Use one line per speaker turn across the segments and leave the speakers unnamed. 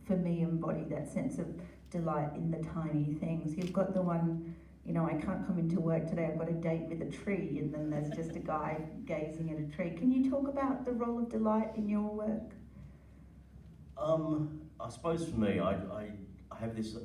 for me, embody that sense of delight in the tiny things. You've got the one, you know, I can't come into work today, I've got a date with a tree, and then there's just a guy gazing at a tree. Can you talk about the role of delight in your work?
I suppose for me, I have this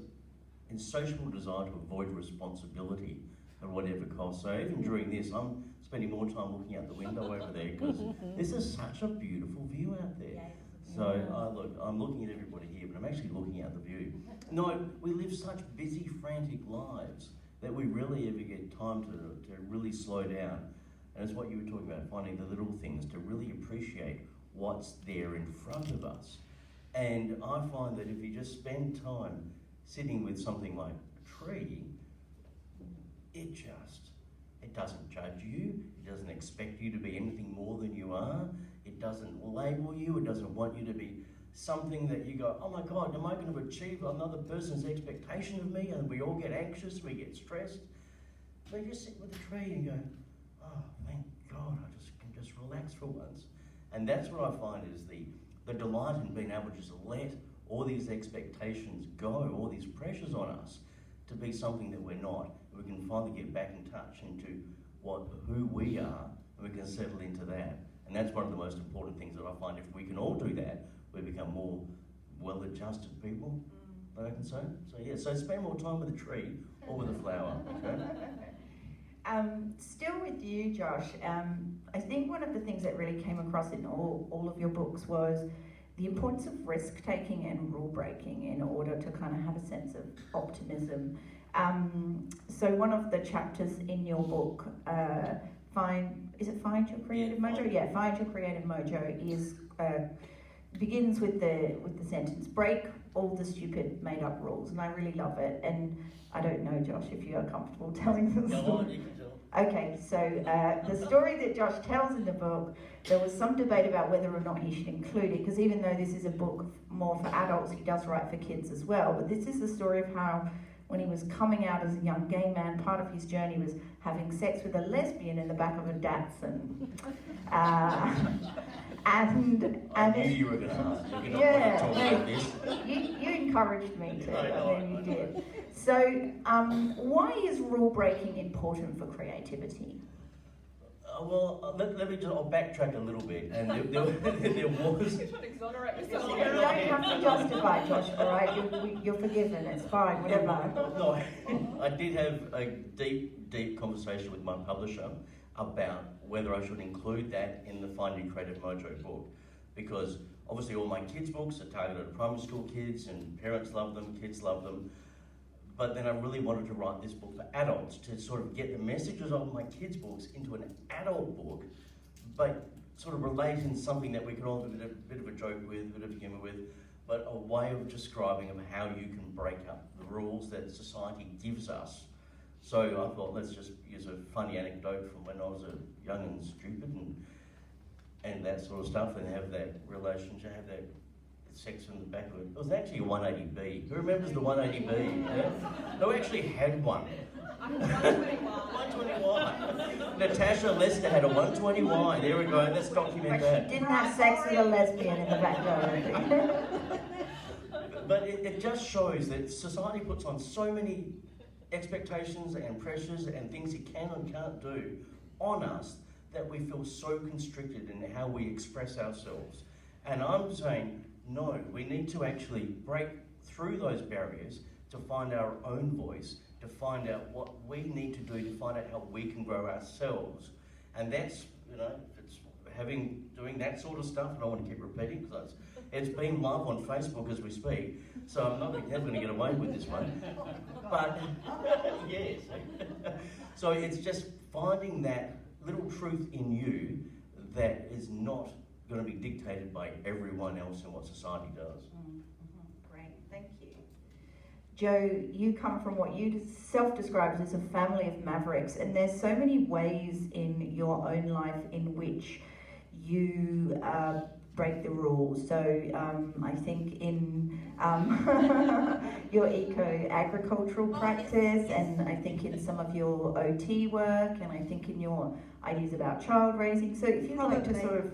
insatiable desire to avoid responsibility at whatever cost. So even during this, I'm spending more time looking out the window over there because this is such a beautiful view out there. So look, I'm looking at everybody here, but I'm actually looking out the view. No, we live such busy, frantic lives that we rarely ever get time to really slow down. And it's what you were talking about, finding the little things, to really appreciate what's there in front of us. And I find that if you just spend time sitting with something like a tree, it doesn't judge you, it doesn't expect you to be anything more than you are, it doesn't label you, it doesn't want you to be something that you go, oh my God, am I going to achieve another person's expectation of me? And we all get anxious, we get stressed. So you just sit with the tree and go, oh, thank God, I can just relax for once. And that's what I find is the delight in being able to just let all these expectations go, all these pressures on us, to be something that we're not. We can finally get back in touch into who we are, and we can settle into that. And that's one of the most important things that I find. If we can all do that, we become more well-adjusted people, that I can say. So yeah, so spend more time with a tree or with a flower. Okay?
Still with you, Josh, I think one of the things that really came across in all of your books was the importance of risk-taking and rule-breaking in order to kind of have a sense of optimism. So one of the chapters in your book, Find Your Creative Mojo? Yeah, Find Your Creative Mojo is begins with the sentence, break all the stupid made-up rules, and I really love it. And I don't know, Josh, if you are comfortable telling the story.
Go on, you can tell.
Okay, so the story that Josh tells in the book, there was some debate about whether or not he should include it, because even though this is a book more for adults, he does write for kids as well. But this is the story of how, when he was coming out as a young gay man, part of his journey was having sex with a lesbian in the back of a Datsun.
I knew you were going to ask. You're going to talk about this.
You encouraged me to, and then you
know.
did. So, why is rule breaking important for creativity?
Let me just, I'll backtrack a little bit. And there was...
You're trying to exonerate
You
yourself.
don't have to justify, Josh, all right? You're forgiven, it's fine, whatever.
No, I did have a deep conversation with my publisher about whether I should include that in the Find Your Creative Mojo book, because obviously all my kids' books are targeted at primary school kids, and parents love them, kids love them. But then I really wanted to write this book for adults, to sort of get the messages of my kids' books into an adult book, but sort of relate in something that we can all have a bit of a joke with, a bit of humour with, but a way of describing of how you can break up the rules that society gives us. So I thought, let's just use a funny anecdote from when I was young and stupid and that sort of stuff, and have that relationship, have that sex in the back of it. It was actually a 180B. Who remembers the 180B? Yeah? No, we actually had one. 120Y. Natasha Lester had a 120Y. There we go. Let's document that.
She didn't have sex with a lesbian in the backyard.
But it just shows that society puts on so many expectations and pressures and things it can and can't do on us that we feel so constricted in how we express ourselves. And I'm saying, no, we need to actually break through those barriers to find our own voice, to find out what we need to do, to find out how we can grow ourselves. And that's, it's doing that sort of stuff, and I want to keep repeating because it's been love on Facebook as we speak, so I'm not never going to get away with this one. But, yes. So it's just finding that little truth in you that is not going to be dictated by everyone else and what society does.
Great, thank you. Joe, you come from what you self-described as a family of mavericks, and there's so many ways in your own life in which you break the rules. So I think in your eco-agricultural practice, and I think in some of your OT work, and I think in your ideas about child raising. So if you'd like to sort of,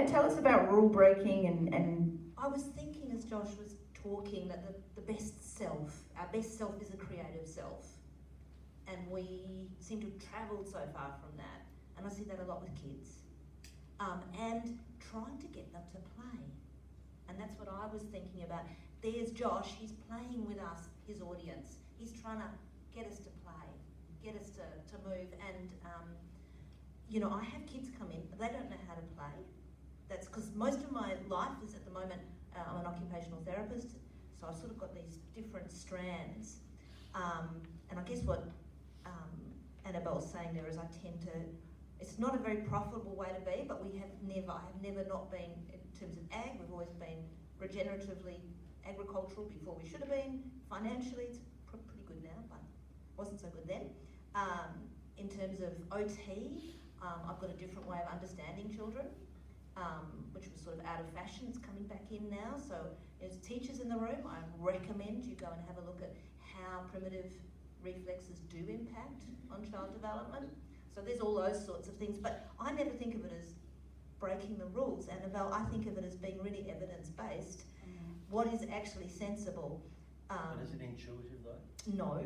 tell us about rule breaking and
I was thinking as Josh was
talking that the best self, our best self is a creative self. And we seem to have travelled so far from that. And I see that a lot with kids. And trying to get them to play. And that's what I was thinking about. There's Josh, he's playing with us, his audience. He's trying to get us to play, get us to move. And, I have kids come in, but they don't know how to play. That's because most of my life is at the moment, I'm an occupational therapist, so I've sort of got these different strands. And I guess what Annabelle's saying there is I tend to, it's not a very profitable way to be, but I have never not been, in terms of ag, we've always been regeneratively agricultural before we should have been. Financially, it's pretty good now, but wasn't so good then. In terms of OT, I've got a different way of understanding children, which was sort of out of fashion. It's coming back in now. So as teachers in the room, I recommend you go and have a look at how primitive reflexes do impact on child development. So there's all those sorts of things, but I never think of it as breaking the rules, Annabelle. I think of it as being really evidence-based. What is actually sensible.
But is it intuitive though?
No.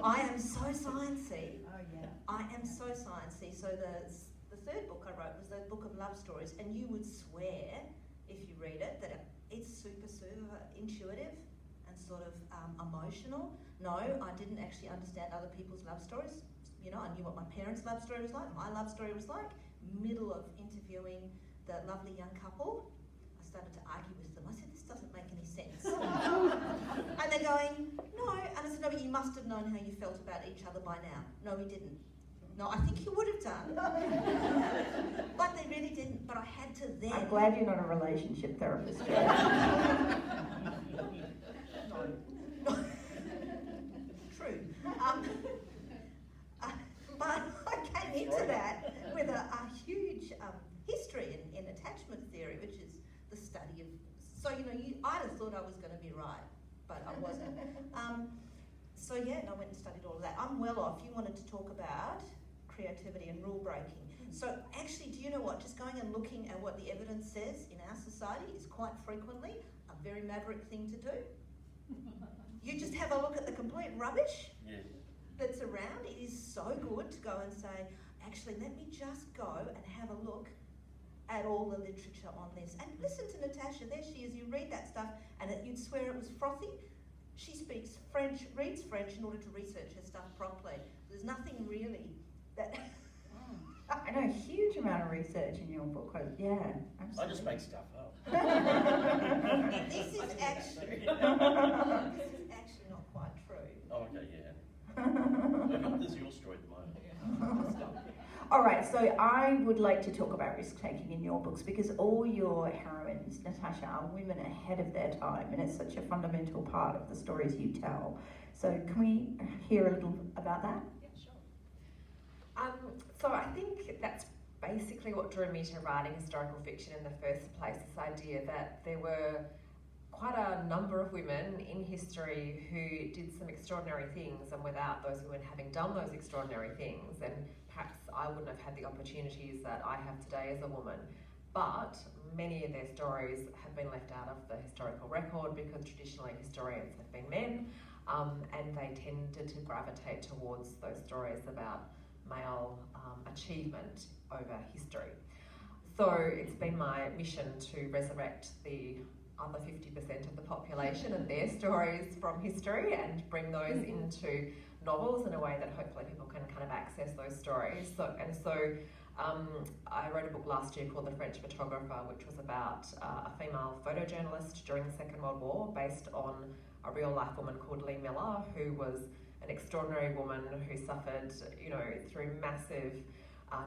I am so sciencey.
Oh yeah.
I am so sciencey. So the third book I wrote was the book of love stories, and you would swear, if you read it, that it's super intuitive and sort of emotional. No, I didn't actually understand other people's love stories. I knew what my parents' love story was like, my love story was like. Middle of interviewing the lovely young couple, I started to argue with them. I said, this doesn't make any sense. And they're going, no. And I said, no, but you must have known how you felt about each other by now. No, we didn't. No, I think you would have done. But they really didn't. But I had to then...
I'm glad you're not a relationship therapist.
No. True. But I came into that with a huge history in attachment theory, which is the study of... So, I'd have thought I was going to be right, but I wasn't. And I went and studied all of that. I'm well off. You wanted to talk about creativity and rule breaking. So actually, do you know what? Just going and looking at what the evidence says in our society is quite frequently a very maverick thing to do. You just have a look at the complete rubbish that's around. It is so good to go and say, actually, let me just go and have a look at all the literature on this. And listen to Natasha, there she is. You read that stuff and you'd swear it was frothy. She speaks French, reads French in order to research her stuff properly. There's nothing really that...
I know a huge amount of research in your book. Yeah, absolutely.
I just make stuff up.
This is actually not quite true.
Oh, okay, yeah. This is your story at the moment.
All right, so I would like to talk about risk-taking in your books because all your heroines, Natasha, are women ahead of their time, and it's such a fundamental part of the stories you tell. So can we hear a little about that?
Yeah, sure. So I think that's basically what drew me to writing historical fiction in the first place, this idea that there were quite a number of women in history who did some extraordinary things, and without those women having done those extraordinary things, then perhaps I wouldn't have had the opportunities that I have today as a woman. But many of their stories have been left out of the historical record because traditionally historians have been men, and they tended to gravitate towards those stories about male achievement over history. So it's been my mission to resurrect the other 50% of the population and their stories from history and bring those into novels in a way that hopefully people can kind of access those stories. So I wrote a book last year called The French Photographer, which was about a female photojournalist during the Second World War, based on a real life woman called Lee Miller, who was an extraordinary woman who suffered, through massive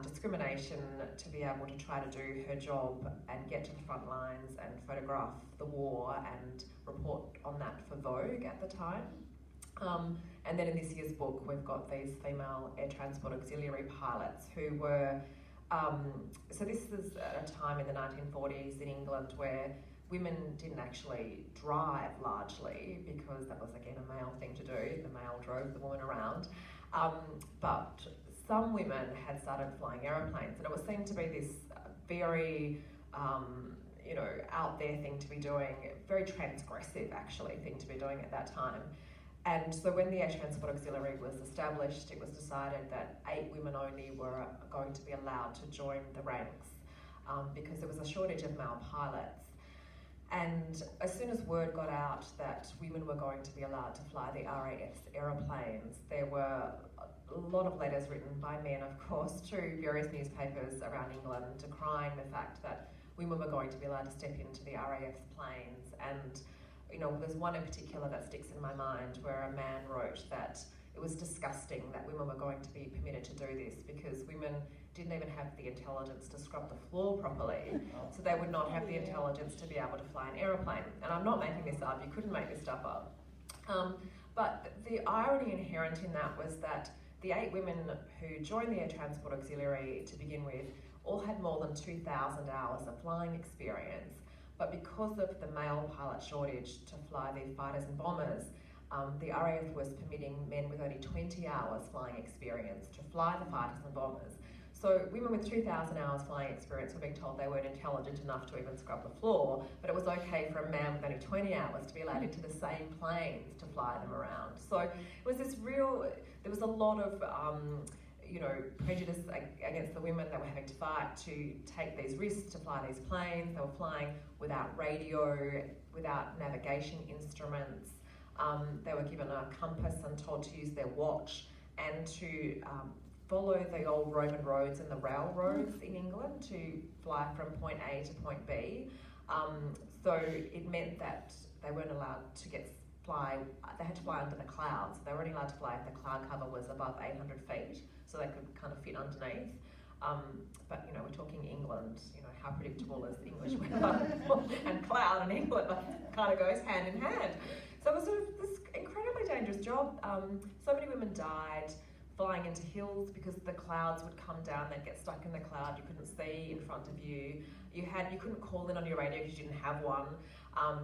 discrimination to be able to try to do her job and get to the front lines and photograph the war and report on that for Vogue at the time. And then in this year's book, we've got these female air transport auxiliary pilots who were, so this is at a time in the 1940s in England where women didn't actually drive largely because that was, again, a male thing to do. The male drove the woman around. But some women had started flying aeroplanes, and it was seen to be this very, out there thing to be doing, very transgressive actually thing to be doing at that time. And so when the Air Transport Auxiliary was established, it was decided that 8 women only were going to be allowed to join the ranks because there was a shortage of male pilots. And as soon as word got out that women were going to be allowed to fly the RAF's aeroplanes, there were a lot of letters written by men, of course, to various newspapers around England decrying the fact that women were going to be allowed to step into the RAF's planes. And there's one in particular that sticks in my mind where a man wrote that it was disgusting that women were going to be permitted to do this because women didn't even have the intelligence to scrub the floor properly, so they would not have the intelligence to be able to fly an aeroplane. And I'm not making this up, you couldn't make this stuff up. But the irony inherent in that was that the 8 women who joined the Air Transport Auxiliary to begin with all had more than 2,000 hours of flying experience. But because of the male pilot shortage to fly the fighters and bombers, the RAF was permitting men with only 20 hours flying experience to fly the fighters and bombers. So women with 2,000 hours flying experience were being told they weren't intelligent enough to even scrub the floor, but it was okay for a man with only 20 hours to be allowed into the same planes to fly them around. So it was there was a lot of prejudice against the women that were having to fight to take these risks to fly these planes. They were flying without radio, without navigation instruments. They were given a compass and told to use their watch and to follow the old Roman roads and the railroads in England to fly from point A to point B. So it meant that they weren't allowed to fly, they had to fly under the clouds. They were only allowed to fly if the cloud cover was above 800 feet, so they could kind of fit underneath. But we're talking England, how predictable is English weather? And cloud and England kind of goes hand in hand. So it was sort of this incredibly dangerous job. So many women died flying into hills because the clouds would come down, they'd get stuck in the cloud, you couldn't see in front of you. You couldn't call in on your radio because you didn't have one.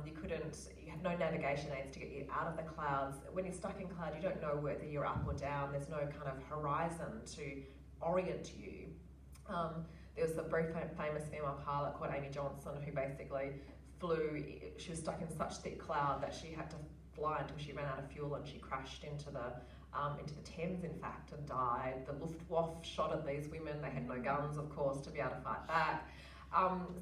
You had no navigation aids to get you out of the clouds. When you're stuck in cloud, you don't know whether you're up or down. There's no kind of horizon to orient you. There was a very famous female pilot called Amy Johnson who basically flew. She was stuck in such thick cloud that she had to fly until she ran out of fuel and she crashed into the Thames, in fact, and died. The Luftwaffe shot at these women. They had no guns, of course, to be able to fight back.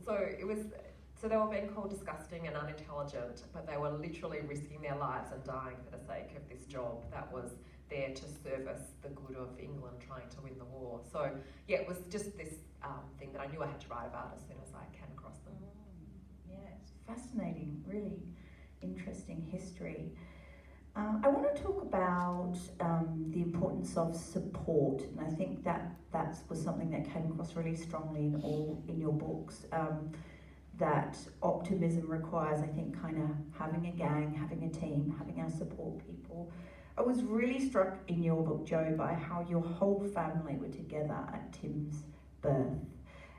So they were being called disgusting and unintelligent, but they were literally risking their lives and dying for the sake of this job that was there to service the good of England trying to win the war. So yeah, it was just this thing that I knew I had to write about as soon as I came across them.
Yeah, it's fascinating, really interesting history. I want to talk about the importance of support, and I think that was something that came across really strongly in your books. That optimism requires, I think, kind of having a gang, having a team, having our support people. I was really struck in your book, Jo, by how your whole family were together at Tim's birth.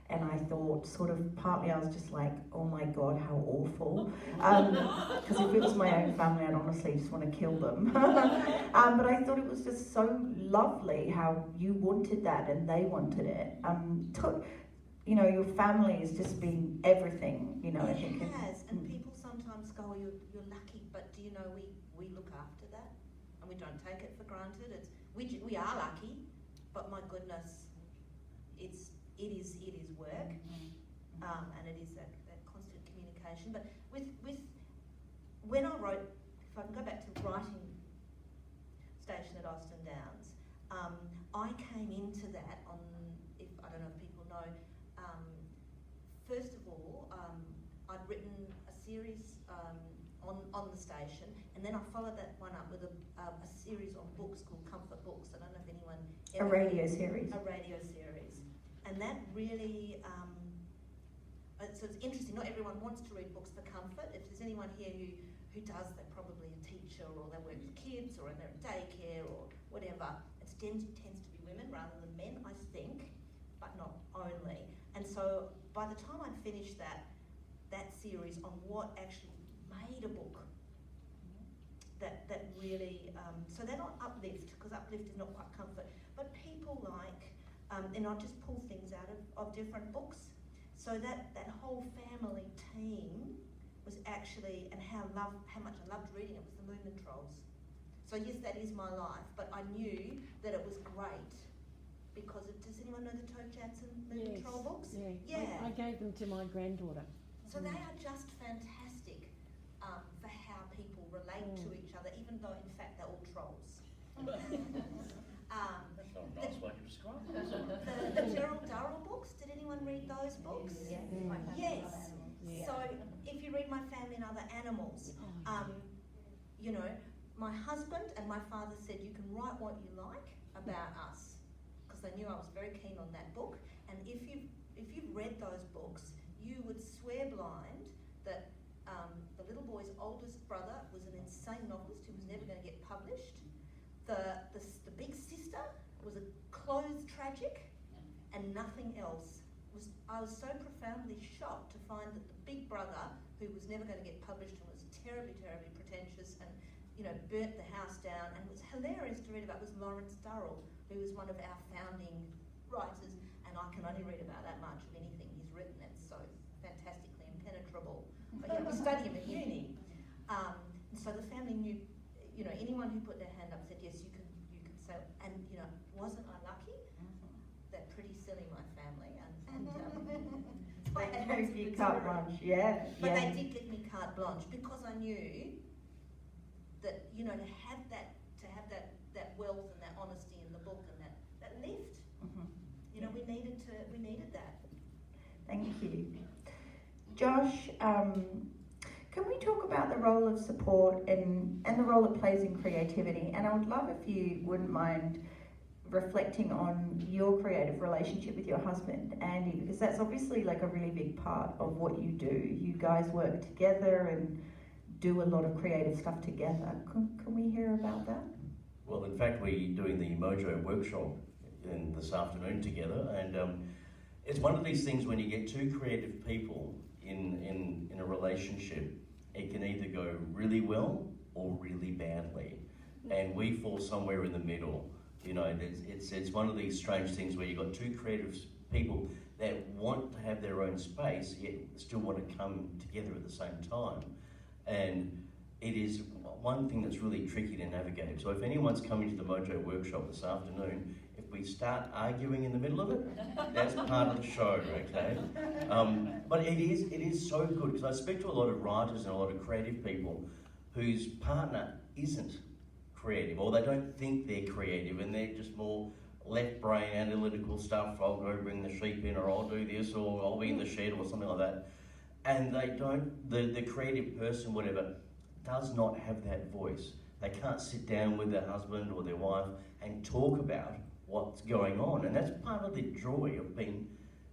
And I thought, sort of, partly I was just like, oh my God, how awful. Because if it was my own family, I'd honestly just want to kill them. But I thought it was just so lovely how you wanted that and they wanted it. Your family has just been everything, I think.
It has, and people sometimes go, you're lucky, but do you know we look after that? And we don't take it for granted. We are lucky, but my goodness, it is work, and it is that constant communication. But with when I wrote, if I can go back to writing Station at Austin Downs, I came into that on, I don't know if people know, first of all, I'd written a series on the station, and then I followed that one up with a series on books called Comfort Books. I don't know if anyone
A radio series.
And that really, so it's interesting, not everyone wants to read books for comfort. If there's anyone here who does, they're probably a teacher, or they work with kids, or they're in daycare, or whatever. It tends to be women rather than men, I think, but not only. And so by the time I'd finished that series on what actually made a book, that really, so they're not uplift, because uplift is not quite comfort, but people like, and I'll just pull things out of different books. So that whole family team was actually, and how much I loved reading it, was the Moon and Trolls. So yes, that is my life, but I knew that it was great because of, does anyone know the Toad Jansen Moon and Troll books?
Yeah. I gave them to my granddaughter.
So they are just fantastic for how people relate to each other, even though in fact they're all trolls.
That's not a nice way to describe it.
The Gerald Durrell books, did anyone read those books?
Yes.
Yes.
Yeah.
So if you read My Family and Other Animals, you know, my husband and my father said you can write what you like about us, because they knew I was very keen on that book. And if you've read those books, you would swear blind that the little boy's oldest brother was an insane novelist who was never going to get published. The big sister was a clothes tragic, and nothing else. I was so profoundly shocked to find that the big brother, who was never going to get published and was terribly, terribly pretentious and, you know, burnt the house down, and it was hilarious to read about, was Lawrence Durrell, who was one of our founding writers, and I can only read about that much of anything he's written. It's so fantastically impenetrable. But yeah, we study him at uni. So the family knew, you know, anyone who put their hand up said, yes, you can say, and, you know, wasn't I lucky? They're pretty silly, my family, and
They gave you carte blanche, yeah.
But they did give me carte blanche because I knew that, you know, to have that wealth and that honesty in the book and that lift. You know, we needed that.
Thank you. Josh, can we talk about the role of support and the role it plays in creativity? And I would love if you wouldn't mind reflecting on your creative relationship with your husband, Andy, because that's obviously like a really big part of what you do. You guys work together and do a lot of creative stuff together. Can we hear about that?
Well, in fact, we're doing the Mojo workshop this afternoon together, and it's one of these things when you get two creative people in a relationship, it can either go really well or really badly, and we fall somewhere in the middle. You know, it's one of these strange things where you've got two creative people that want to have their own space, yet still want to come together at the same time. And it is one thing that's really tricky to navigate. So if anyone's coming to the Mojo workshop this afternoon, if we start arguing in the middle of it, that's part of the show, okay? But it is so good, because I speak to a lot of writers and a lot of creative people whose partner isn't creative, or they don't think they're creative, and they're just more left brain analytical stuff. I'll go bring the sheep in, or I'll do this, or I'll be in the shed, or something like that. And they don't, the creative person, whatever, does not have that voice. They can't sit down with their husband or their wife and talk about what's going on. And that's part of the joy of being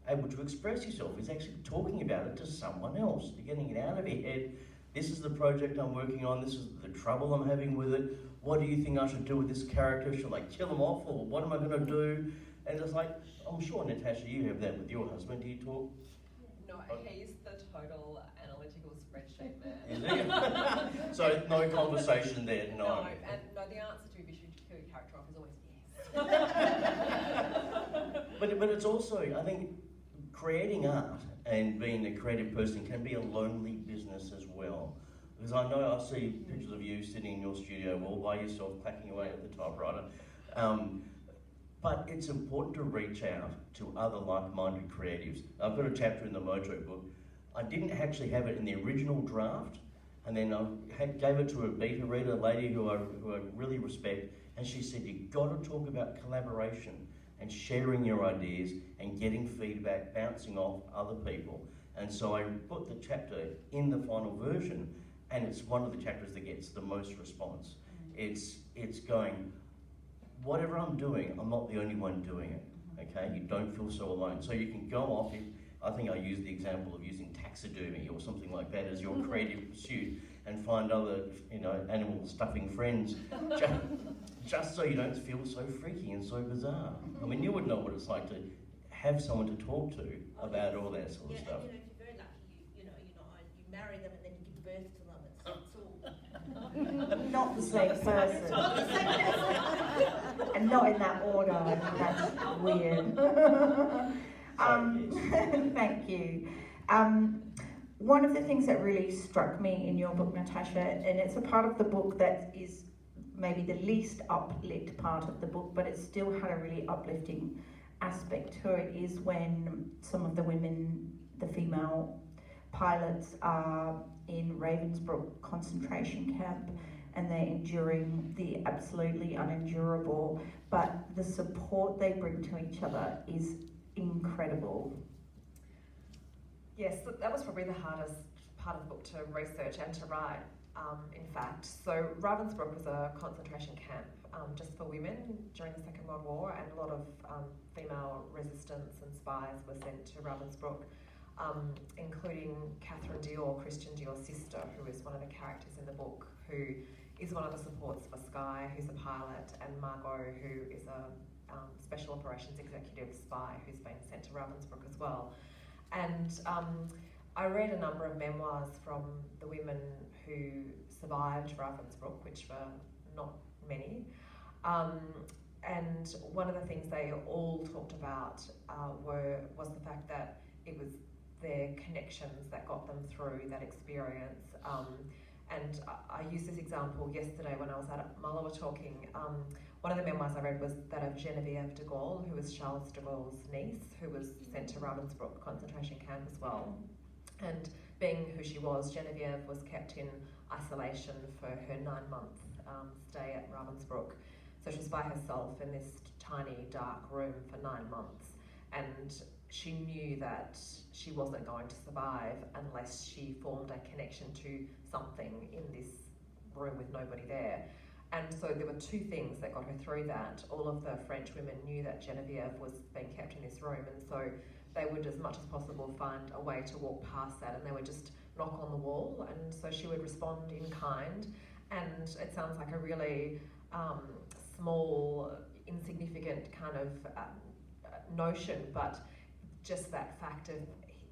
able to express yourself, is actually talking about it to someone else. You're getting it out of your head. This is the project I'm working on. This is the trouble I'm having with it. What do you think I should do with this character? Should I kill him off, or what am I going to do? And it's like, I'm sure, Natasha, you have that with your husband. Do you talk?
No, he's the total analytical spreadsheet man.
Is he? So no conversation there, no.
No, and no, the answer to if you should kill your character off is always yes.
But it's also, I think, creating art and being a creative person can be a lonely business as well. Because I know I see pictures of you sitting in your studio all by yourself, clacking away at the typewriter. But it's important to reach out to other like-minded creatives. I've got a chapter in the Mojo book. I didn't actually have it in the original draft, and then I gave it to a beta reader, a lady who I really respect, and she said, you've got to talk about collaboration and sharing your ideas and getting feedback, bouncing off other people. And so I put the chapter in the final version, and it's one of the chapters that gets the most response. It's going, whatever I'm doing, I'm not the only one doing it, okay? You don't feel so alone. So you can go off, I think I used the example of using taxidermy or something like that as your creative pursuit, and find other, you know, animal stuffing friends, just so you don't feel so freaky and so bizarre. I mean, you would know what it's like to have someone to talk to about all that sort of stuff.
And, you know, if you're very lucky, you marry them and then you give birth to them. It's all
Not the same person. And not in that order. That's weird. Thank you. One of the things that really struck me in your book, Natasha, and it's a part of the book that is maybe the least uplit part of the book, but it still had a really uplifting aspect to it, is when some of the women, the female pilots, are in Ravensbrück concentration camp and they're enduring the absolutely unendurable, but the support they bring to each other is incredible.
Yes, that was probably the hardest part of the book to research and to write, in fact. So Ravensbrück was a concentration camp just for women during the Second World War, and a lot of female resistance and spies were sent to Ravensbrück, including Catherine Dior, Christian Dior's sister, who is one of the characters in the book, who is one of the supports for Sky, who's a pilot, and Margot, who is a special operations executive spy who's been sent to Ravensbrück as well. And I read a number of memoirs from the women who survived Ravensbrück, which were not many. And one of the things they all talked about was the fact that it was their connections that got them through that experience. And I used this example yesterday when I was at Muller talking. One of the memoirs I read was that of Geneviève de Gaulle, who was Charles de Gaulle's niece, who was sent to Ravensbrück concentration camp as well. And being who she was, Geneviève was kept in isolation for her 9-month stay at Ravensbrück. So she was by herself in this tiny, dark room for 9 months. And she knew that she wasn't going to survive unless she formed a connection to something in this room with nobody there. And so there were two things that got her through that. All of the French women knew that Geneviève was being kept in this room, and so they would, as much as possible, find a way to walk past that, and they would just knock on the wall, and so she would respond in kind. And it sounds like a really small, insignificant kind of notion, but just that fact of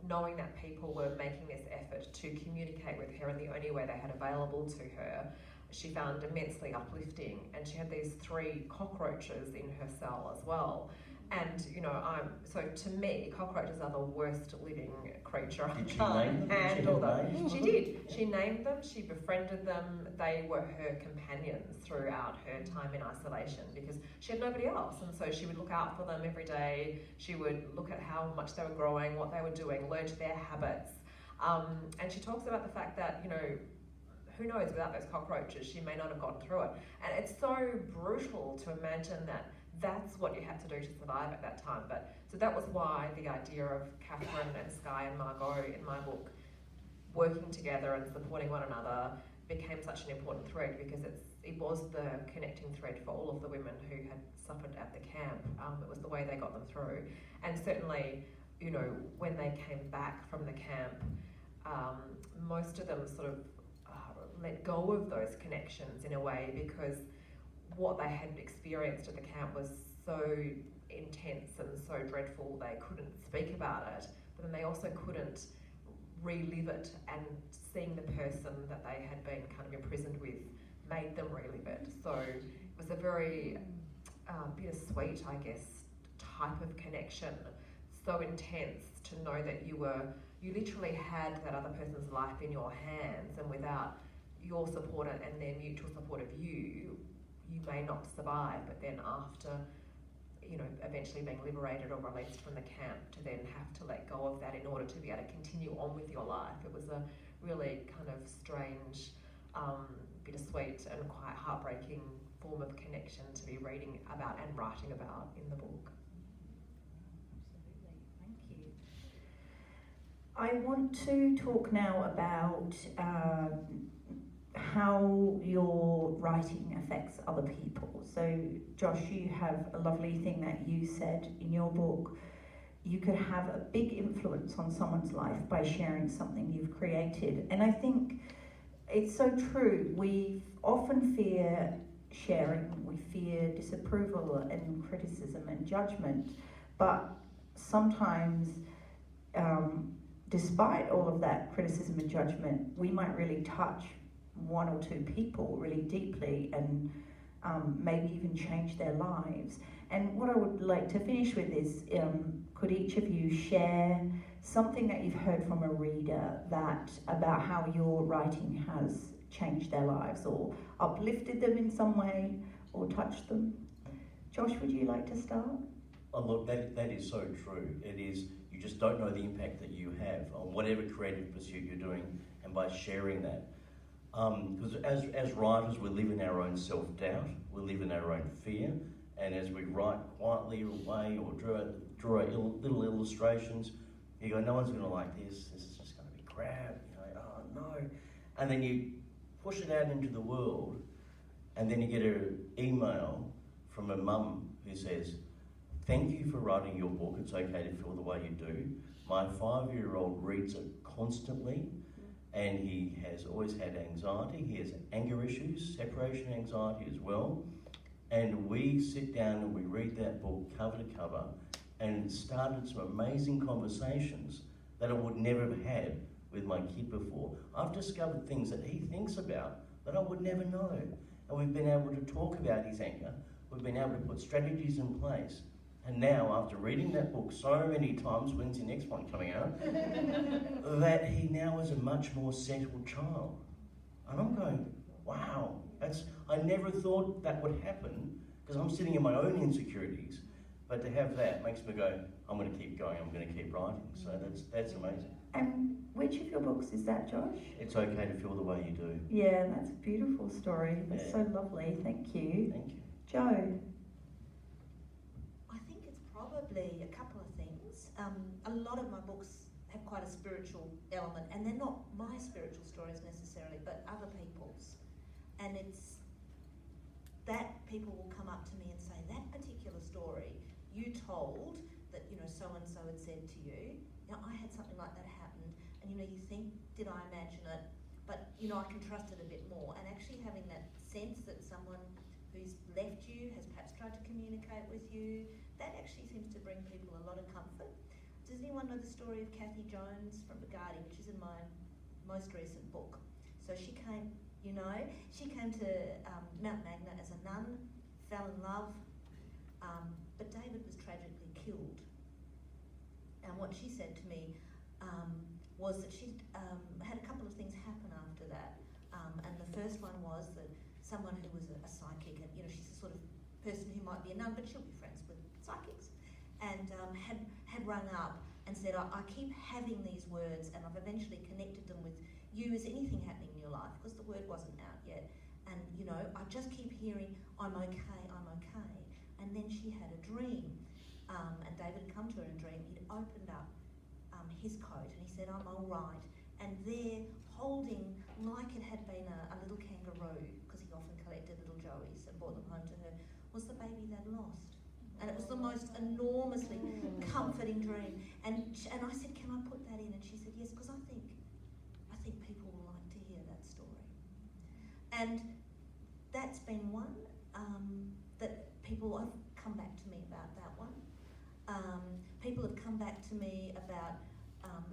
knowing that people were making this effort to communicate with her in the only way they had available to her, she found immensely uplifting. And she had these 3 cockroaches in her cell as well. And, you know, so to me, cockroaches are the worst living creature. I can't handle them. She did. She named them, she befriended them. They were her companions throughout her time in isolation because she had nobody else. And so she would look out for them every day. She would look at how much they were growing, what they were doing, learn their habits. And she talks about the fact that, you know, who knows, without those cockroaches, she may not have gotten through it. And it's so brutal to imagine that that's what you had to do to survive at that time. But so that was why the idea of Catherine and Sky and Margot in my book working together and supporting one another became such an important thread, because it was the connecting thread for all of the women who had suffered at the camp. It was the way they got them through. And certainly, you know, when they came back from the camp, most of them sort of let go of those connections in a way, because what they had experienced at the camp was so intense and so dreadful they couldn't speak about it, but then they also couldn't relive it, and seeing the person that they had been kind of imprisoned with made them relive it. So it was a very bittersweet, I guess, type of connection, so intense to know that you literally had that other person's life in your hands, and without your support and their mutual support of you may not survive. But then after, you know, eventually being liberated or released from the camp, to then have to let go of that in order to be able to continue on with your life. It was a really kind of strange, bittersweet and quite heartbreaking form of connection to be reading about and writing about in the book.
Absolutely, thank you. I want to talk now about how your writing affects other people. So, Josh, you have a lovely thing that you said in your book. You could have a big influence on someone's life by sharing something you've created. And I think it's so true. We often fear sharing, we fear disapproval and criticism and judgment, but sometimes, despite all of that criticism and judgment, we might really touch 1 or 2 people really deeply and maybe even change their lives. And what I would like to finish with is, could each of you share something that you've heard from a reader that about how your writing has changed their lives or uplifted them in some way or touched them? Josh, would you like to start?
Oh, look, that is so true. It is, you just don't know the impact that you have on whatever creative pursuit you're doing, and by sharing that. Because as writers, we live in our own self-doubt, we live in our own fear, and as we write quietly away or draw little illustrations, you go, no one's going to like this is just going to be crap, oh no. And then you push it out into the world, and then you get an email from a mum who says, thank you for writing your book, it's okay to feel the way you do. My 5-year-old reads it constantly, and he has always had anxiety. He has anger issues, separation anxiety as well. And we sit down and we read that book cover to cover and started some amazing conversations that I would never have had with my kid before. I've discovered things that he thinks about that I would never know. And we've been able to talk about his anger. We've been able to put strategies in place. And now, after reading that book so many times, when's the next one coming out? That he now is a much more settled child. And I'm going, wow, I never thought that would happen, because I'm sitting in my own insecurities. But to have that makes me go, I'm going to keep going, I'm going to keep writing. So that's amazing.
And which of your books is that, Josh?
It's okay to feel the way you do.
Yeah, that's a beautiful story. That's so lovely. Thank you.
Thank you.
Jo?
I think it's probably a couple of things. A lot of my books have quite a spiritual element, and they're not my spiritual stories necessarily, but other people's. And it's that people will come up to me and say, that particular story you told that, so-and-so had said to you, I had something like that happen, and you think, did I imagine it? But, I can trust it a bit more. And actually having that sense that someone who's left you has perhaps tried to communicate with you, that actually seems to bring people a lot of comfort. Does anyone know the story of Kathy Jones from The Guardian, which is in my most recent book? So she came to Mount Magna as a nun, fell in love, but David was tragically killed. And what she said to me was that she'd had a couple of things happen after that. And the first one was that someone who was a psychic, and she's the sort of person who might be a nun, but she'll be friends with psychics, and had rung up and said, I keep having these words, and I've eventually connected them with you. Is anything happening in your life? Because the word wasn't out yet. And, I just keep hearing, I'm okay, I'm okay. And then she had a dream, and David had come to her in a dream. He'd opened up his coat, and he said, I'm all right. And there, holding, like it had been a little kangaroo, because he often collected little joeys and brought them home to her, was the baby they'd lost. And it was the most enormously comforting dream. And I said, can I put that in? And she said, yes, because I think people will like to hear that story. And that's been one that people have come back to me about that one. People have come back to me about,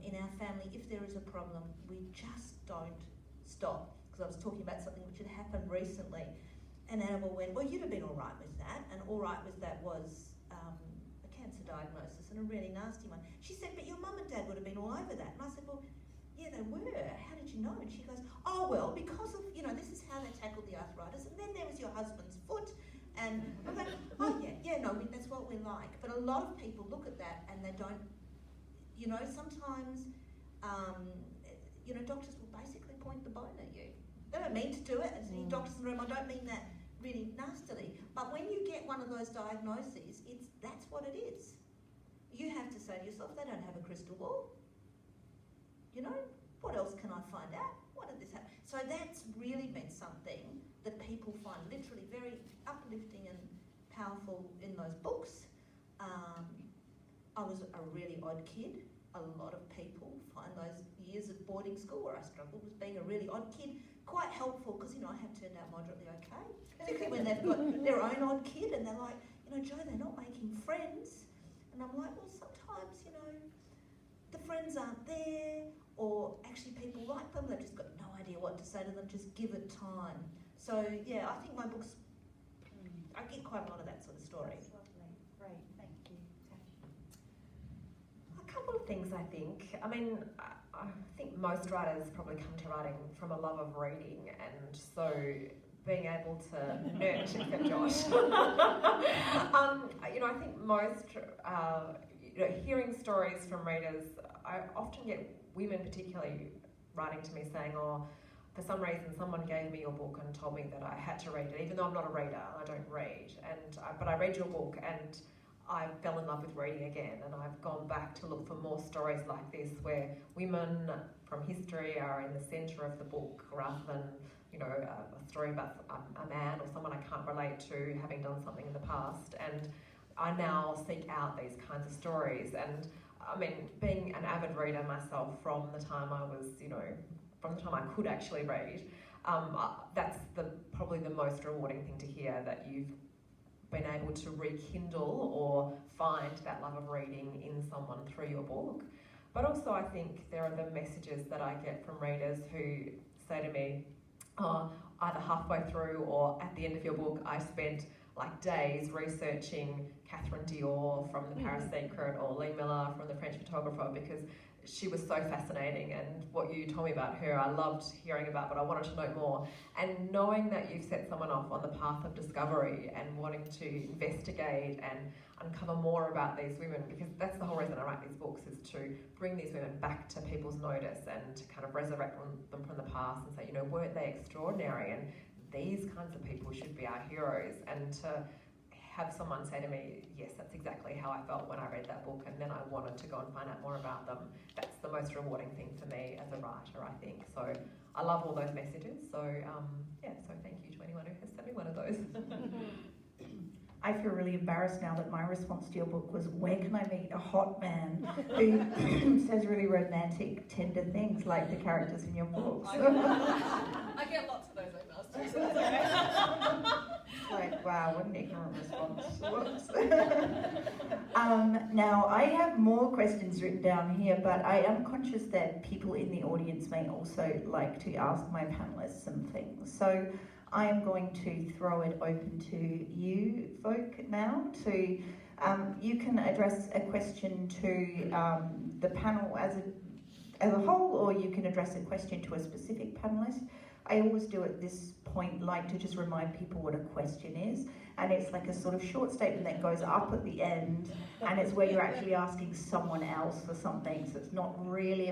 in our family, if there is a problem, we just don't stop. Because I was talking about something which had happened recently, and Annabelle went, well, you'd have been all right with that. And all right with that was a cancer diagnosis, and a really nasty one. She said, but your mum and dad would have been all over that. And I said, well, yeah, they were. How did you know? And she goes, oh, well, because of, this is how they tackled the arthritis. And then there was your husband's foot. And I'm like, oh, no, that's what we're like. But a lot of people look at that and they don't, sometimes, doctors will basically point the bone at you. They don't mean to do it. As any doctors in the room, I don't mean that really nastily. But when you get one of those diagnoses, that's what it is. You have to say to yourself, they don't have a crystal ball. What else can I find out? What did this happen? So that's really been something that people find literally very uplifting and powerful in those books. I was a really odd kid. A lot of people find those years of boarding school where I struggled with being a really odd kid quite helpful, because I have turned out moderately okay. Particularly when they've got their own odd kid and they're like, Jo, they're not making friends. And I'm like, well, sometimes, the friends aren't there, or actually people like them, they've just got no idea what to say to them, just give it time. So, yeah, I think my books I get quite a lot of that sort of story.
That's lovely. Great, thank you.
A couple of things, I think. I mean, I think most writers probably come to writing from a love of reading, and so being able to nurture, except Josh. I think most, hearing stories from readers, I often get women particularly writing to me saying, oh, for some reason someone gave me your book and told me that I had to read it, even though I'm not a reader, I don't read, but I read your book and I fell in love with reading again, and I've gone back to look for more stories like this where women from history are in the centre of the book rather than a story about a man or someone I can't relate to having done something in the past. And I now seek out these kinds of stories. And I mean, being an avid reader myself from the time I was, from the time I could actually read, that's probably the most rewarding thing to hear, that you've been able to rekindle or find that love of reading in someone through your book. But also I think there are the messages that I get from readers who say to me, either halfway through or at the end of your book, I spent like days researching Catherine Dior from The Paris Secret or Lee Miller from The French Photographer, because she was so fascinating, and what you told me about her I loved hearing about, but I wanted to know more. And knowing that you've set someone off on the path of discovery and wanting to investigate and uncover more about these women, because that's the whole reason I write these books, is to bring these women back to people's notice and to kind of resurrect them from the past and say, weren't they extraordinary, and these kinds of people should be our heroes. And to have someone say to me, yes, that's exactly how I felt when I read that book, and then I wanted to go and find out more about them, that's the most rewarding thing for me as a writer, I think. So I love all those messages. So so thank you to anyone who has sent me one of those.
I feel really embarrassed now that my response to your book was, where can I meet a hot man who says really romantic, tender things like the characters in your books?
I get lots of those emails too, so that's okay.
Like, wow, what an ignorant response. Now, I have more questions written down here, but I am conscious that people in the audience may also like to ask my panellists some things. So I am going to throw it open to you folk now. You can address a question to the panel as a whole, or you can address a question to a specific panellist. I always do at this point like to just remind people what a question is, and it's like a sort of short statement that goes up at the end, and it's where you're actually asking someone else for something, so it's not really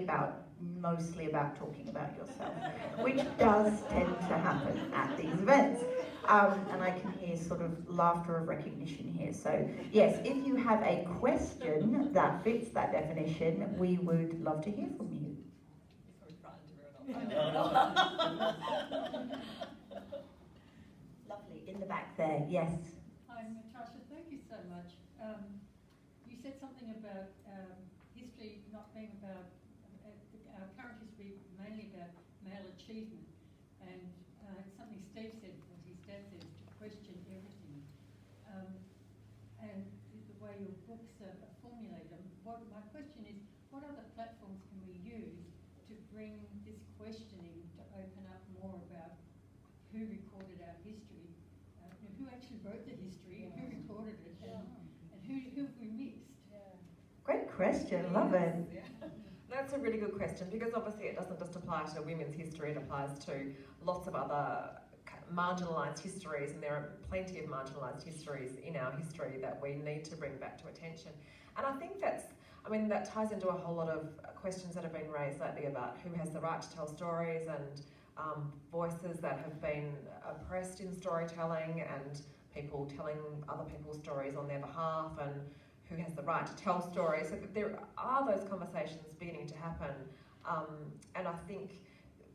mostly about talking about yourself, which does tend to happen at these events. And I can hear sort of laughter of recognition here. So yes, if you have a question that fits that definition, we would love to hear from you. Lovely, in the back there, yes.
Hi, Natasha, thank you so much. You said something about history not being about, our current history mainly about male achievement, and it's something Steve said, what his dad says, to question everything. And the way your books are formulated, my question is, what other platforms can we use to bring this questioning to open up more about who recorded our history, who actually wrote the history, and who recorded it, and who have we missed?
Great question, love it.
That's a really good question, because obviously it doesn't just apply to women's history, it applies to lots of other marginalised histories, and there are plenty of marginalised histories in our history that we need to bring back to attention. And I think that ties into a whole lot of questions that have been raised lately about who has the right to tell stories, and voices that have been oppressed in storytelling, and people telling other people's stories on their behalf, and who has the right to tell stories. So there are those conversations beginning to happen, and I think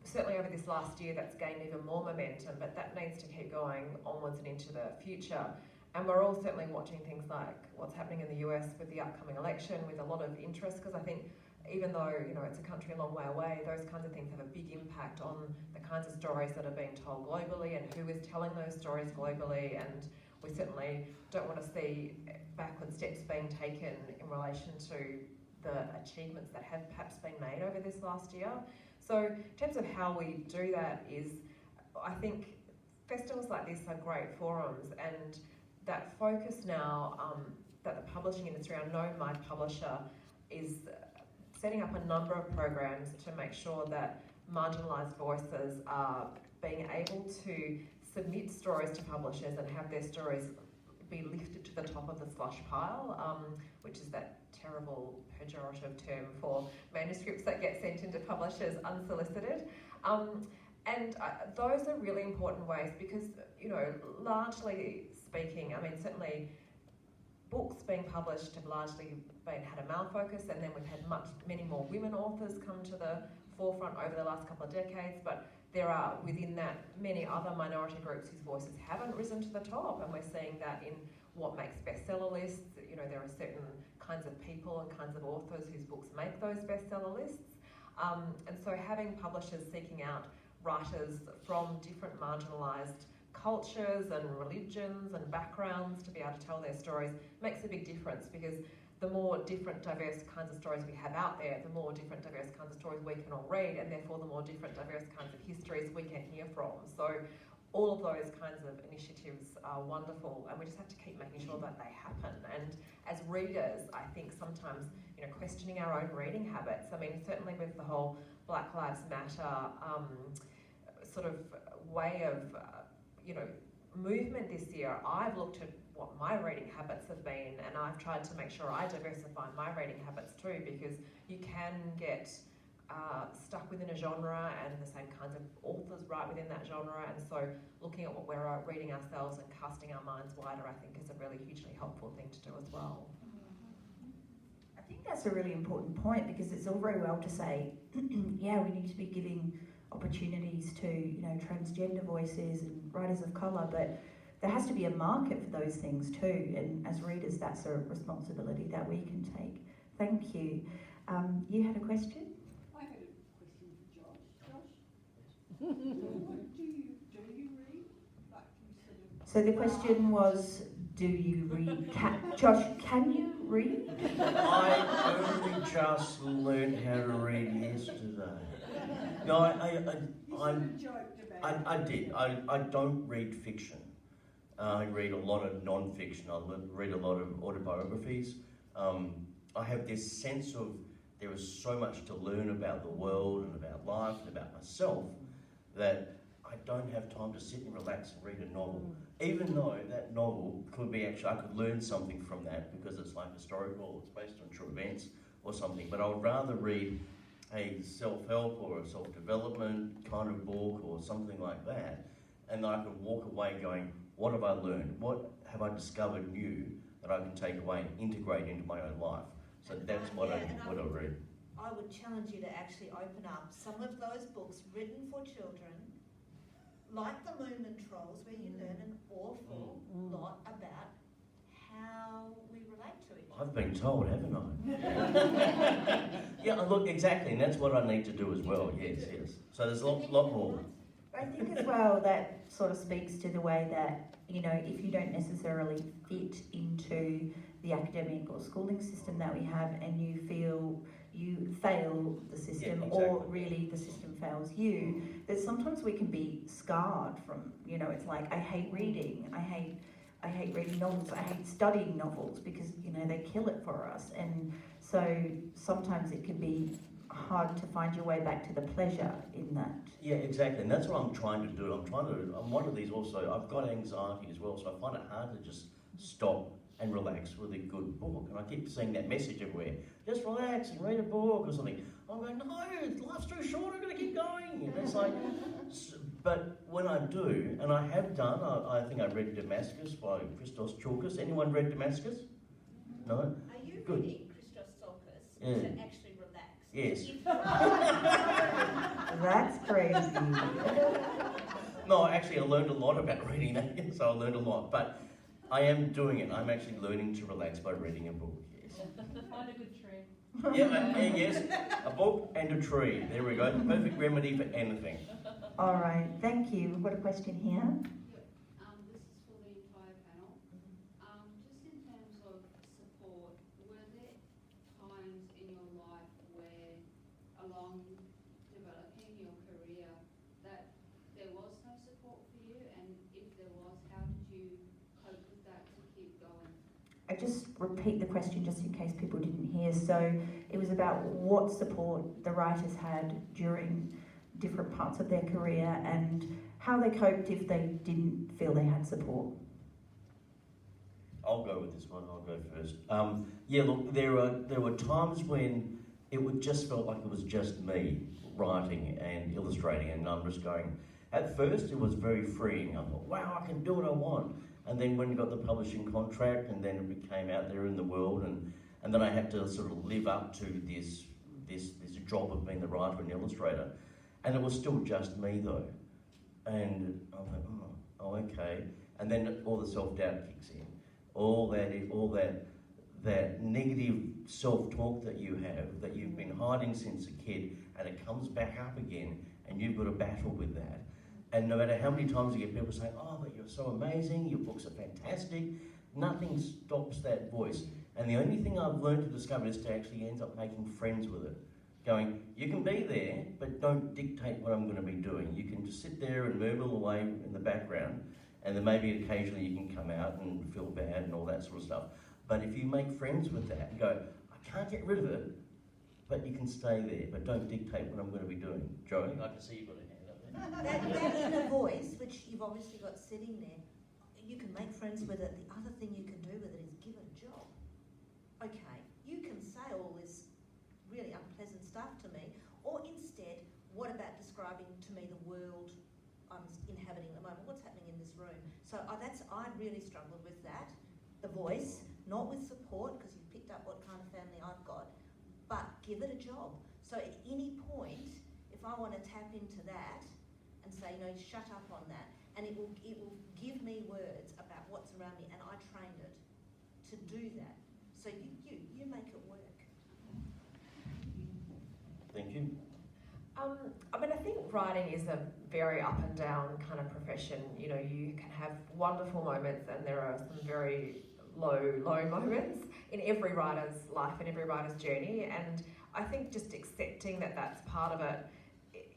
certainly over this last year that's gained even more momentum, but that needs to keep going onwards and into the future. And we're all certainly watching things like what's happening in the US with the upcoming election with a lot of interest, because I think even though it's a country a long way away, those kinds of things have a big impact on the kinds of stories that are being told globally and who is telling those stories globally. And we certainly don't want to see backward steps being taken in relation to the achievements that have perhaps been made over this last year. So in terms of how we do that is, I think festivals like this are great forums, and that focus now that the publishing industry, I know my publisher is setting up a number of programs to make sure that marginalised voices are being able to submit stories to publishers and have their stories be lifted to the top of the slush pile, which is that terrible pejorative term for manuscripts that get sent into publishers unsolicited. And those are really important ways because, you know, largely speaking, I mean, certainly books being published have largely had a male focus, and then we've had many more women authors come to the forefront over the last couple of decades, but there are within that many other minority groups whose voices haven't risen to the top, and we're seeing that in what makes bestseller lists. You know, there are certain kinds of people and kinds of authors whose books make those bestseller lists. And so having publishers seeking out writers from different marginalised cultures and religions and backgrounds to be able to tell their stories makes a big difference, because the more different diverse kinds of stories we have out there, the more different diverse kinds of stories we can all read, and therefore the more different diverse kinds of histories we can hear from. So all of those kinds of initiatives are wonderful, and we just have to keep making sure that they happen. And as readers, I think sometimes, you know, questioning our own reading habits. I mean, certainly with the whole Black Lives Matter sort of way of you know, movement this year, I've looked at what my reading habits have been, and I've tried to make sure I diversify my reading habits too, because you can get stuck within a genre, and the same kinds of authors write within that genre, and so looking at what we're reading ourselves and casting our minds wider, I think, is a really hugely helpful thing to do as well.
I think that's a really important point, because it's all very well to say, yeah, we need to be giving opportunities to, you know, transgender voices and writers of colour, but there has to be a market for those things too, and as readers that's a responsibility that we can take. Thank you. You had a question?
I had a question for Josh. Josh, do you read? Like you sort of...
So the question was, do you read? Josh, can you read?
I only just learned how to read yesterday. No, I did. I don't read fiction. I read a lot of non-fiction. I read a lot of autobiographies. I have this sense of there is so much to learn about the world and about life and about myself that I don't have time to sit and relax and read a novel. Even though that novel could be actually, I could learn something from that because it's like historical, it's based on true events or something, but I would rather read a self-help or a self-development kind of book or something like that, and I could walk away going, what have I learned? What have I discovered new that I can take away and integrate into my own life? So that's what I read.
I would challenge you to actually open up some of those books written for children, like the Lumen Trolls, where you learn an awful lot about how we relate to each other.
I've been told, haven't I? Yeah, look, exactly, and that's what I need to do as well, yes. So there's a lot more.
I think as well that sort of speaks to the way that, you know, if you don't necessarily fit into the academic or schooling system that we have, and you feel you fail the system,
yeah, exactly.
or really the system fails you, that sometimes we can be scarred from, you know, it's like, I hate reading, I hate reading novels, I hate studying novels because, you know, they kill it for us. And so sometimes it can be hard to find your way back to the pleasure in that.
Yeah, exactly, and that's what I'm trying to do. I'm one of these also, I've got anxiety as well, so I find it hard to just stop and relax with a good book. And I keep seeing that message everywhere, just relax and read a book or something. I'm going, no, life's too short, I'm going to keep going. And it's like, but when I do, and I have done, I think I read Damascus by Christos Tsiolkas. Anyone read Damascus? No?
Are you
Good.
reading Christos Tsiolkas
Yeah.
to actually relax?
Yes.
That's crazy.
No, actually I learned a lot about reading that, so I learned a lot. But I am doing it. I'm actually learning to relax by reading a book, yes.
Find a good tree.
Yeah, yes, a book and a tree. There we go. The perfect remedy for anything.
All right, thank you. We've got a question here.
This is for the entire panel. Just in terms of support, were there times in your life where, along developing your career, that there was no support for you? And if there was, how did you cope with that to
I just repeat the question just in case people didn't hear. So it was about what support the writers had during different parts of their career and how they coped if they didn't feel they had support.
I'll go with this one. I'll go first. Yeah, look, there were times when it would just felt like it was just me writing and illustrating, and I'm just going. At first, it was very freeing. I thought, wow, I can do what I want. And then when you got the publishing contract, and then it became out there in the world, and then I had to sort of live up to this job of being the writer and illustrator, and it was still just me though. And I went, oh, okay. And then all the self-doubt kicks in. All that negative self-talk that you have, that you've been hiding since a kid, and it comes back up again, and you've got to battle with that. And no matter how many times you get people saying, oh, but you're so amazing, your books are fantastic, nothing stops that voice. And the only thing I've learned to discover is to actually end up making friends with it. Going, you can be there, but don't dictate what I'm going to be doing. You can just sit there and murmur away in the background, and then maybe occasionally you can come out and feel bad and all that sort of stuff. But if you make friends with that and go, I can't get rid of it, but you can stay there, but don't dictate what I'm going to be doing. Joey, I can see you've got a hand up there.
That inner voice, which you've obviously got sitting there, you can make friends with it. The other thing you can do with it is give it a job. Okay, you can say all this really unpleasant stuff to me, or instead, what about describing to me the world I'm inhabiting at the moment? What's happening in this room? So I really struggled with that. The voice, not with support, because you've picked up what kind of family I've got, but give it a job. So at any point, if I want to tap into that and say, shut up on that, and it will give me words about what's around me, and I trained it to do that. So you make it work.
Thank you.
I think writing is a very up and down kind of profession. You can have wonderful moments, and there are some very low moments in every writer's life and every writer's journey. And I think just accepting that that's part of it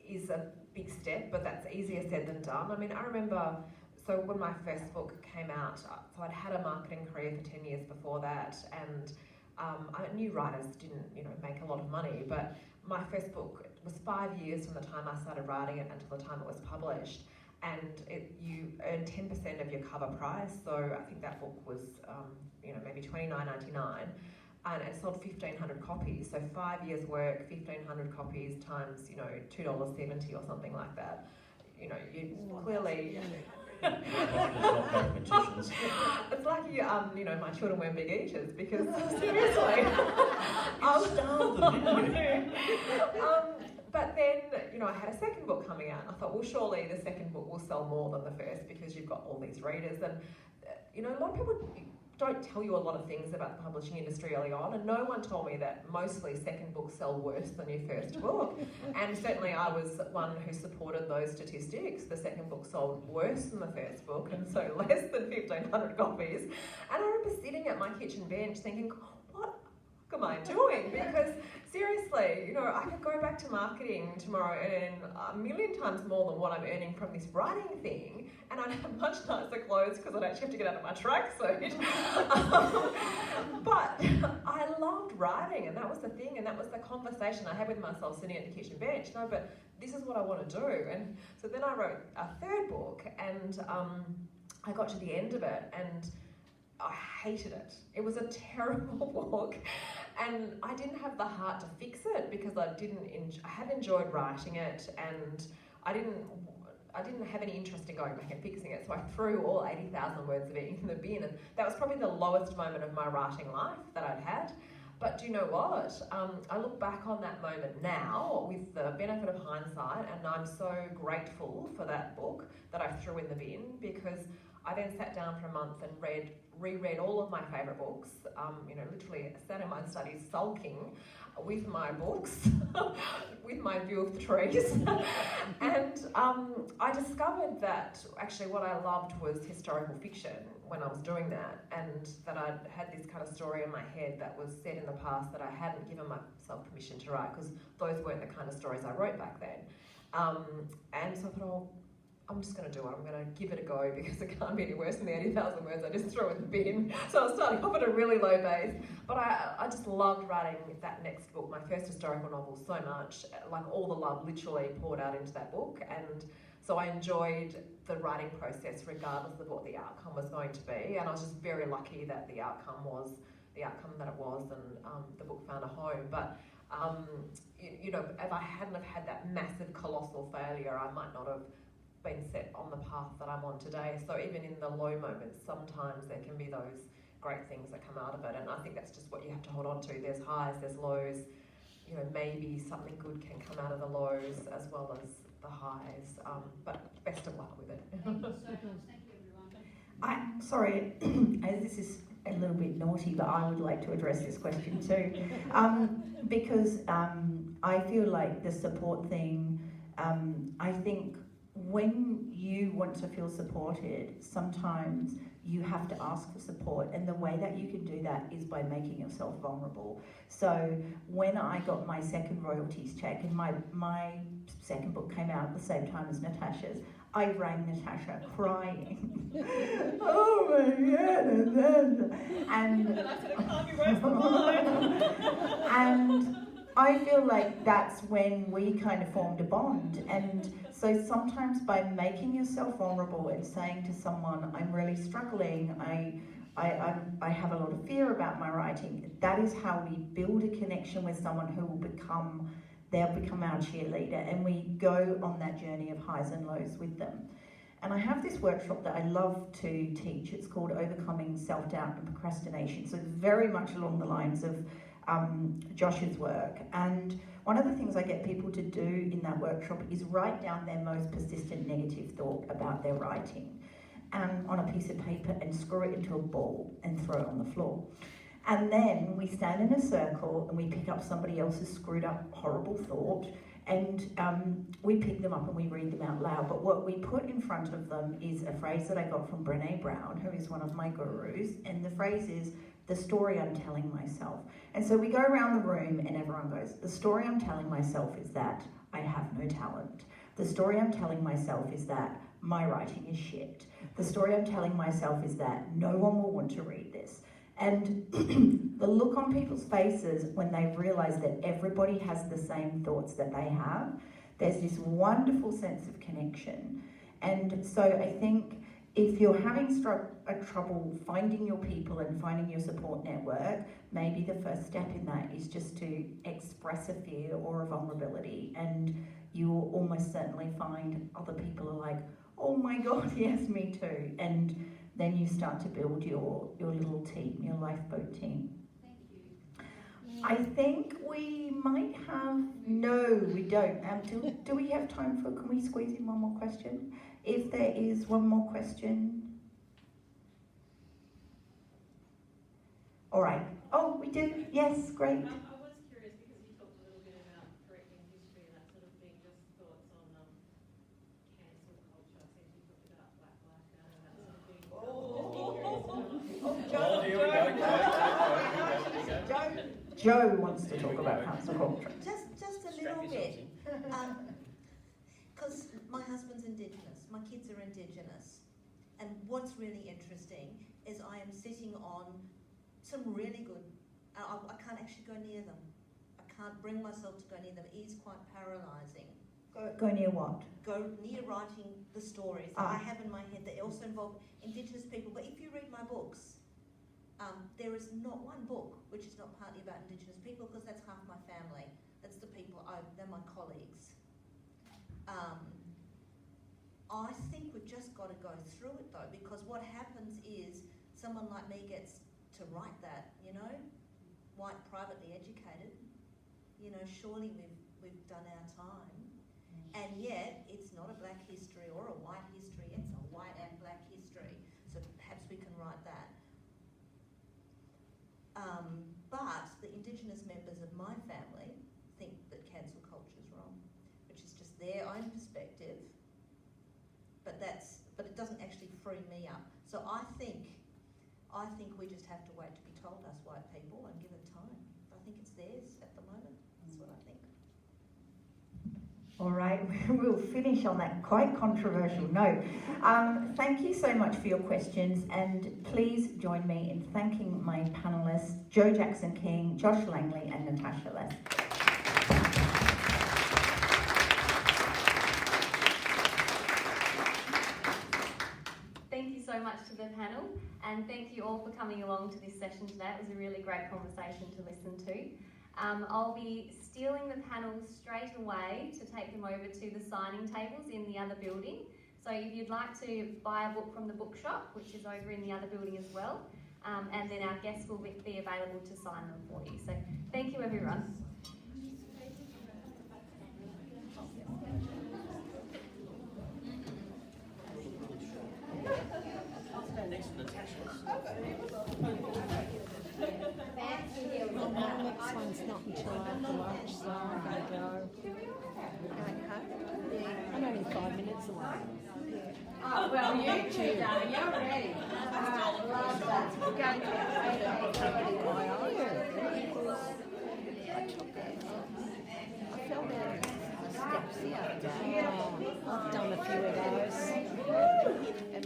is a big step, but that's easier said than done. I remember, so when my first book came out, so I'd had a marketing career for 10 years before that, and I knew writers didn't, make a lot of money, but my first book was 5 years from the time I started writing it until the time it was published, and you earn 10% of your cover price. So I think that book was, maybe $29.99, and it sold 1,500 copies. So 5 years' work, 1,500 copies times, $2.70 or something like that. You clearly. It's like my children weren't big eaters, because seriously.
Starved them, didn't you?
But then, I had a second book coming out, and I thought, well, surely the second book will sell more than the first, because you've got all these readers. And, a lot of people don't tell you a lot of things about the publishing industry early on, and no one told me that mostly second books sell worse than your first book. And certainly I was one who supported those statistics. The second book sold worse than the first book, and so less than 1,500 copies. And I remember sitting at my kitchen bench thinking, what am I doing? Because seriously, I could go back to marketing tomorrow and earn a million times more than what I'm earning from this writing thing, and I'd have much nicer clothes because I'd actually have to get out of my tracksuit. But I loved writing, and that was the thing, and that was the conversation I had with myself sitting at the kitchen bench. No, but this is what I want to do. And so then I wrote a third book, and I got to the end of it, and I hated it. It was a terrible book, and I didn't have the heart to fix it, because I had enjoyed writing it, and I didn't have any interest in going back and fixing it, so I threw all 80,000 words of it in the bin, and that was probably the lowest moment of my writing life that I'd had. But do you know what? I look back on that moment now with the benefit of hindsight, and I'm so grateful for that book that I threw in the bin, because I then sat down for a month and reread all of my favourite books, literally sat in my study sulking with my books, with my view of the trees. And I discovered that actually what I loved was historical fiction when I was doing that, and that I'd had this kind of story in my head that was set in the past that I hadn't given myself permission to write, because those weren't the kind of stories I wrote back then. And so I thought, I'm just going to do it. I'm going to give it a go because it can't be any worse than the 80,000 words I just threw in the bin. So I was starting off at a really low base. But I just loved writing that next book, my first historical novel, so much. Like all the love literally poured out into that book. And so I enjoyed the writing process regardless of what the outcome was going to be. And I was just very lucky that the outcome was the outcome that it was, and the book found a home. But you know, if I hadn't have had that massive, colossal failure, I might not have been set on the path that I'm on today. So even in the low moments, sometimes there can be those great things that come out of it, and I think that's just what you have to hold on to. There's highs, there's lows. You know, maybe something good can come out of the lows as well as the highs. But best of luck with it.
Thank you so much. Thank you, everyone.
I'm sorry, as this is a little bit naughty, but I would like to address this question too. Because I feel like the support thing, I think when you want to feel supported, sometimes you have to ask for support, and the way that you can do that is by making yourself vulnerable. So when I got my second royalties check, and my second book came out at the same time as Natasha's, I rang Natasha crying. Oh my God! And
I said, it can't be worse than mine.
and I feel like that's when we kind of formed a bond. And so sometimes by making yourself vulnerable and saying to someone, I'm really struggling, I have a lot of fear about my writing, that is how we build a connection with someone who will become our cheerleader, and we go on that journey of highs and lows with them. And I have this workshop that I love to teach. It's called Overcoming Self-Doubt and Procrastination. So very much along the lines of Josh's work. And one of the things I get people to do in that workshop is write down their most persistent negative thought about their writing, and on a piece of paper, and screw it into a ball and throw it on the floor. And then we stand in a circle and we pick up somebody else's screwed up, horrible thought, and we pick them up and we read them out loud. But what we put in front of them is a phrase that I got from Brené Brown, who is one of my gurus, and the phrase is, the story I'm telling myself. And so we go around the room and everyone goes, the story I'm telling myself is that I have no talent. The story I'm telling myself is that my writing is shit. The story I'm telling myself is that no one will want to read this. And the look on people's faces when they realise that everybody has the same thoughts that they have, there's this wonderful sense of connection. And so I think if you're having trouble finding your people and finding your support network, maybe the first step in that is just to express a fear or a vulnerability, and you will almost certainly find other people are like, oh my God, yes, me too. And then you start to build your little team, your lifeboat team.
Thank you.
I think we might have, no, we don't. Do we have time for, can we squeeze in one more question? If there is one more question. All right. Oh, we do? Yes, great.
I was curious because you talked a little bit about correcting history and that sort of thing, just thoughts on cancel culture. I think you talked about Black Lives Matter and that sort of thing.
Oh, here we go.
Joe wants to talk about cancel culture.
Just a little bit. Because my husband's Indigenous, my kids are Indigenous, and what's really interesting is I am sitting on some really good, I can't actually go near them. I can't bring myself to go near them. It is quite paralysing.
Go near what?
Go near writing the stories that I have in my head that also involve Indigenous people. But if you read my books, there is not one book which is not partly about Indigenous people, because that's half my family. That's the people, they're my colleagues. I think we've just got to go through it though, because what happens is someone like me gets to write that, you know, white, privately educated, you know, surely we've done our time. And yet it's not a black history or a white history, it's a white and black history. So perhaps we can write that. But the Indigenous members of my family think that cancel culture is wrong, which is just their own perspective. But it doesn't actually free me up. So I think we just have to wait to be told, us white people, and give it time. I think it's theirs at the moment. That's what I think.
All right, we'll finish on that quite controversial note. Thank you so much for your questions, and please join me in thanking my panellists, Jo Jackson King, Josh Langley, and Natasha Les.
Thank you so much to the panel, and thank you all for coming along to this session today. It was a really great conversation to listen to. I'll be stealing the panels straight away to take them over to the signing tables in the other building. So if you'd like to buy a book from the bookshop, which is over in the other building as well, and then our guests will be available to sign them for you. So thank you, everyone.
Next to Natasha's.
My next one's not until after lunch, so I'm going to go. Going home? I'm only 5 minutes away.
Oh, well, you two, darling, you're ready. I love that. We're going to
I took that. I fell down the steps the other day. I've done a few of those. And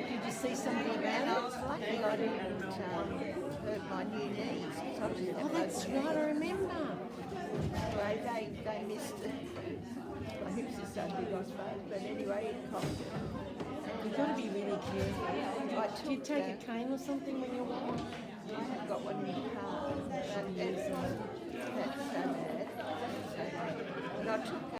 did you see somebody around? I was lucky I didn't hurt my new knees. Oh, that's right, I remember. They missed it. My hips are so big, I suppose, but anyway, it cost it.
You've got to be really careful.
Do you take a cane or something when you're walking? I have got one in the car, but that's so bad. But I took